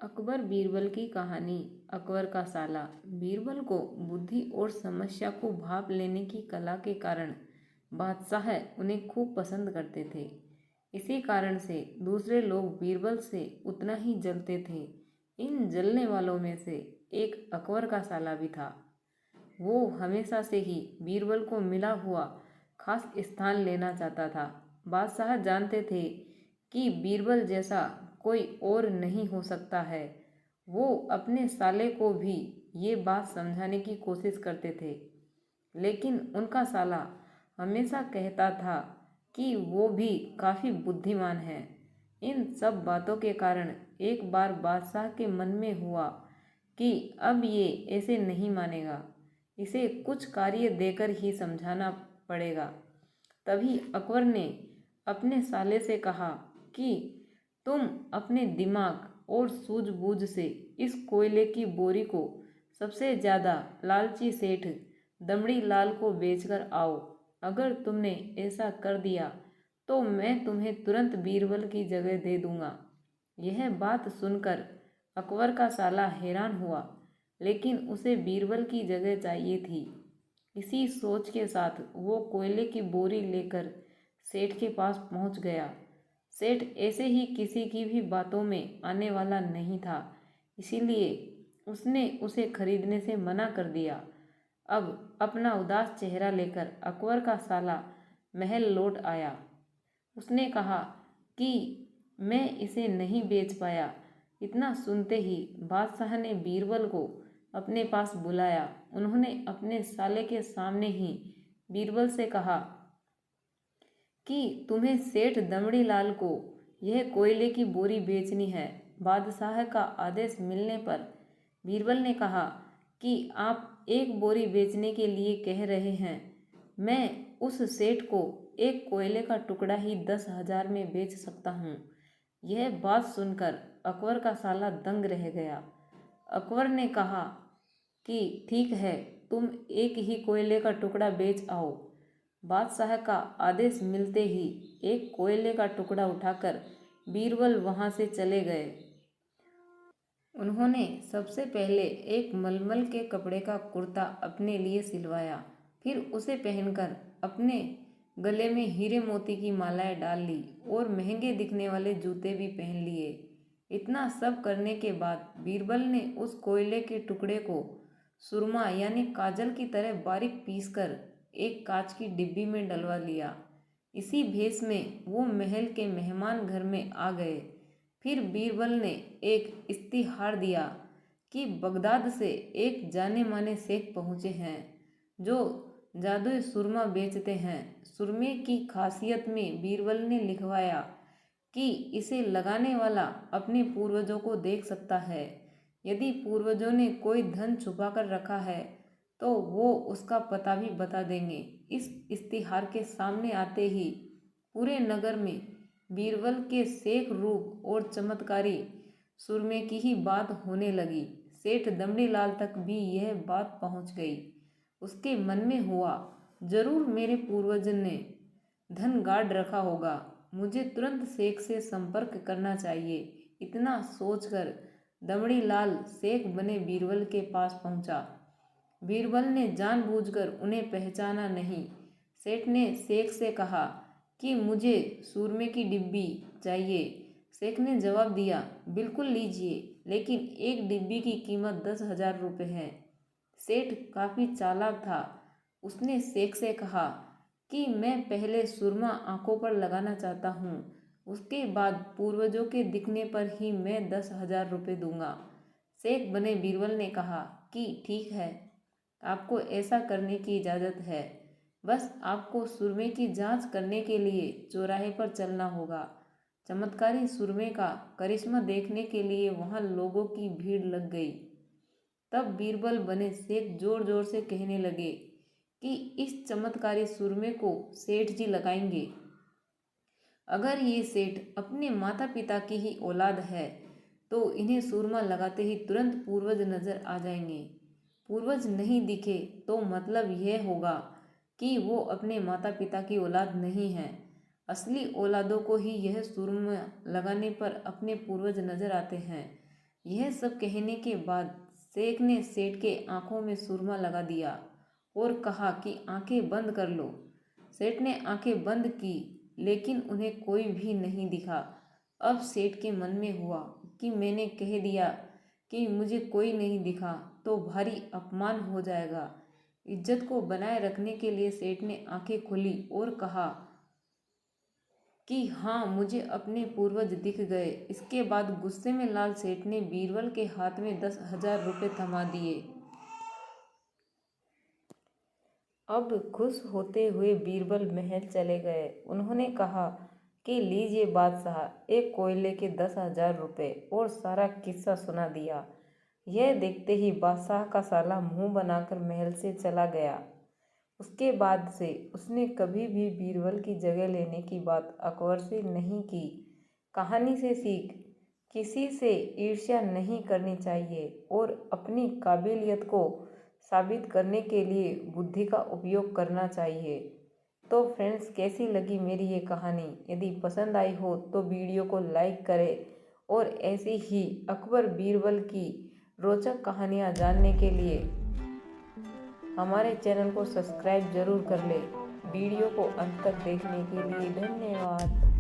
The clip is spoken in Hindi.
अकबर बीरबल की कहानी। अकबर का साला। बीरबल को बुद्धि और समस्या को भाप लेने की कला के कारण बादशाह उन्हें खूब पसंद करते थे। इसी कारण से दूसरे लोग बीरबल से उतना ही जलते थे। इन जलने वालों में से एक अकबर का साला भी था। वो हमेशा से ही बीरबल को मिला हुआ खास स्थान लेना चाहता था। बादशाह जानते थे कि बीरबल जैसा कोई और नहीं हो सकता है। वो अपने साले को भी ये बात समझाने की कोशिश करते थे, लेकिन उनका साला हमेशा कहता था कि वो भी काफ़ी बुद्धिमान है। इन सब बातों के कारण एक बार बादशाह के मन में हुआ कि अब ये ऐसे नहीं मानेगा, इसे कुछ कार्य देकर ही समझाना पड़ेगा। तभी अकबर ने अपने साले से कहा कि तुम अपने दिमाग और सूझबूझ से इस कोयले की बोरी को सबसे ज़्यादा लालची सेठ दमड़ी लाल को बेचकर आओ। अगर तुमने ऐसा कर दिया तो मैं तुम्हें तुरंत बीरबल की जगह दे दूंगा। यह बात सुनकर अकबर का साला हैरान हुआ, लेकिन उसे बीरबल की जगह चाहिए थी। इसी सोच के साथ वो कोयले की बोरी लेकर सेठ के पास पहुंच गया। सेठ ऐसे ही किसी की भी बातों में आने वाला नहीं था, इसीलिए उसने उसे खरीदने से मना कर दिया। अब अपना उदास चेहरा लेकर अकबर का साला महल लौट आया। उसने कहा कि मैं इसे नहीं बेच पाया। इतना सुनते ही बादशाह ने बीरबल को अपने पास बुलाया। उन्होंने अपने साले के सामने ही बीरबल से कहा कि तुम्हें सेठ दमड़ी लाल को यह कोयले की बोरी बेचनी है। बादशाह का आदेश मिलने पर बीरबल ने कहा कि आप एक बोरी बेचने के लिए कह रहे हैं, मैं उस सेठ को एक कोयले का टुकड़ा ही 10,000 में बेच सकता हूँ। यह बात सुनकर अकबर का साला दंग रह गया। अकबर ने कहा कि ठीक है, तुम एक ही कोयले का टुकड़ा बेच आओ। बादशाह का आदेश मिलते ही एक कोयले का टुकड़ा उठाकर बीरबल वहां से चले गए। उन्होंने सबसे पहले एक मलमल के कपड़े का कुर्ता अपने लिए सिलवाया, फिर उसे पहनकर अपने गले में हीरे मोती की मालाएं डाल ली और महंगे दिखने वाले जूते भी पहन लिए। इतना सब करने के बाद बीरबल ने उस कोयले के टुकड़े को सुरमा यानी काजल की तरह बारीक पीसकर एक कांच की डिब्बी में डलवा लिया। इसी भेष में वो महल के मेहमान घर में आ गए। फिर बीरबल ने एक इश्तिहार दिया कि बगदाद से एक जाने माने शेख पहुँचे हैं जो जादुई सुरमा बेचते हैं। सुरमे की खासियत में बीरबल ने लिखवाया कि इसे लगाने वाला अपने पूर्वजों को देख सकता है। यदि पूर्वजों ने कोई धन छुपा कर रखा है तो वो उसका पता भी बता देंगे। इस इश्तिहार के सामने आते ही पूरे नगर में बीरबल के शेख रूप और चमत्कारी सुरमे की ही बात होने लगी। सेठ दमड़ी लाल तक भी यह बात पहुंच गई। उसके मन में हुआ, जरूर मेरे पूर्वज ने धन गाड़ रखा होगा, मुझे तुरंत शेख से संपर्क करना चाहिए। इतना सोचकर दमड़ी लाल शेख बने बीरबल के पास पहुंचा। बीरबल ने जानबूझकर उन्हें पहचाना नहीं। सेठ ने शेख से कहा कि मुझे सूरमे की डिब्बी चाहिए। शेख ने जवाब दिया, बिल्कुल लीजिए, लेकिन एक डिब्बी की कीमत 10,000 रुपये है। सेठ काफ़ी चालाक था। उसने शेख से कहा कि मैं पहले सुरमा आंखों पर लगाना चाहता हूँ, उसके बाद पूर्वजों के दिखने पर ही मैं 10,000 रुपये दूंगा। शेख बने बीरबल ने कहा कि ठीक है, आपको ऐसा करने की इजाज़त है, बस आपको सुरमे की जांच करने के लिए चौराहे पर चलना होगा। चमत्कारी सुरमे का करिश्मा देखने के लिए वहां लोगों की भीड़ लग गई। तब बीरबल बने शेख जोर जोर से कहने लगे कि इस चमत्कारी सुरमे को सेठ जी लगाएंगे। अगर ये सेठ अपने माता पिता की ही औलाद है तो इन्हें सुरमा लगाते ही तुरंत पूर्वज नजर आ जाएंगे। पूर्वज नहीं दिखे तो मतलब यह होगा कि वो अपने माता पिता की औलाद नहीं है। असली औलादों को ही यह सुरमा लगाने पर अपने पूर्वज नजर आते हैं। यह सब कहने के बाद शेख ने सेठ के आंखों में सुरमा लगा दिया और कहा कि आंखें बंद कर लो। सेठ ने आंखें बंद की, लेकिन उन्हें कोई भी नहीं दिखा। अब सेठ के मन में हुआ कि मैंने कह दिया कि मुझे कोई नहीं दिखा तो भारी अपमान हो जाएगा। इज्जत को बनाए रखने के लिए सेठ ने आंखें खोली और कहा कि हाँ, मुझे अपने पूर्वज दिख गए। इसके बाद गुस्से में लाल सेठ ने बीरबल के हाथ में 10,000 रुपये थमा दिए। अब खुश होते हुए बीरबल महल चले गए। उन्होंने कहा कि लीजिए बादशाह, एक कोयले के 10,000 रुपये, और सारा किस्सा सुना दिया। यह देखते ही बादशाह का साला मुंह बनाकर महल से चला गया। उसके बाद से उसने कभी भी बीरबल की जगह लेने की बात अकबर से नहीं की। कहानी से सीख, किसी से ईर्ष्या नहीं करनी चाहिए और अपनी काबिलियत को साबित करने के लिए बुद्धि का उपयोग करना चाहिए। तो फ्रेंड्स, कैसी लगी मेरी ये कहानी? यदि पसंद आई हो तो वीडियो को लाइक करें और ऐसी ही अकबर बीरबल की रोचक कहानियाँ जानने के लिए हमारे चैनल को सब्सक्राइब जरूर कर लें। वीडियो को अंत तक देखने के लिए धन्यवाद।